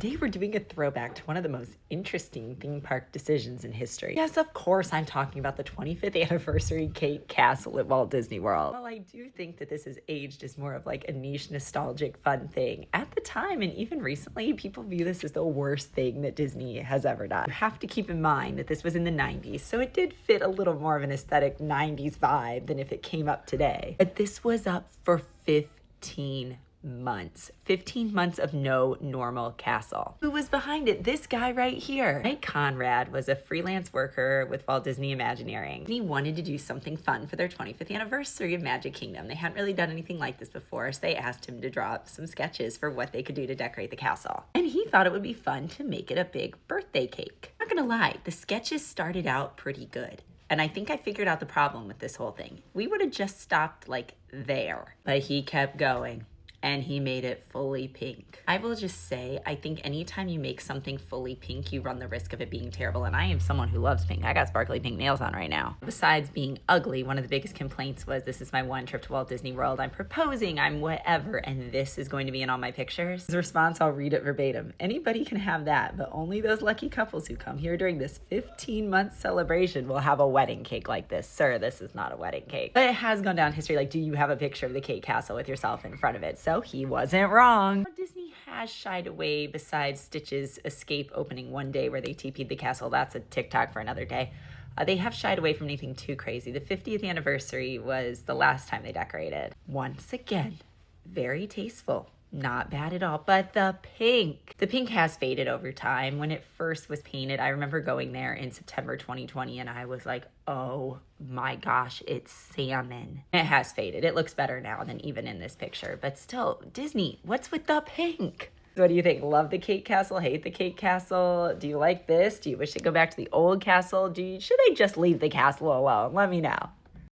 Today we're doing a throwback to one of the most interesting theme park decisions in history. Yes, of course, I'm talking about the 25th anniversary Cake Castle at Walt Disney World. While I do think that this has aged as more of like a niche, nostalgic, fun thing, at the time and even recently, people view this as the worst thing that Disney has ever done. You have to keep in mind that this was in the 90s, so it did fit a little more of an aesthetic 90s vibe than if it came up today. But this was up for 15 months of no normal castle. Who was behind it? This guy right here. Mike Conrad was a freelance worker with Walt Disney Imagineering. He wanted to do something fun for their 25th anniversary of Magic Kingdom. They hadn't really done anything like this before, so they asked him to draw up some sketches for what they could do to decorate the castle. And he thought it would be fun to make it a big birthday cake. Not gonna lie, the sketches started out pretty good. And I think I figured out the problem with this whole thing. We would have just stopped like there, but he kept going. And he made it fully pink. I will just say, I think anytime you make something fully pink, you run the risk of it being terrible. And I am someone who loves pink. I got sparkly pink nails on right now. Besides being ugly, one of the biggest complaints was, this is my one trip to Walt Disney World. I'm proposing, I'm whatever, and this is going to be in all my pictures. His response, I'll read it verbatim. Anybody can have that, but only those lucky couples who come here during this 15-month celebration will have a wedding cake like this. Sir, this is not a wedding cake. But it has gone down history. Like, do you have a picture of the Cake Castle with yourself in front of it? So he wasn't wrong. Disney has shied away besides Stitch's escape opening one day where they TP'd the castle. That's a TikTok for another day. They have shied away from anything too crazy. The 50th anniversary was the last time they decorated. Once again, very tasteful. Not bad at all, but the pink has faded over time. When it first was painted, I remember going there in September 2020 and I was like, oh my gosh, it's salmon. It has faded. It looks better now than even in this picture, but still, Disney, what's with the pink? What do you think? Love the Cake Castle? Hate the Cake Castle? Do you like this? Do you wish to go back to the old castle? Should I just leave the castle alone? Let me know.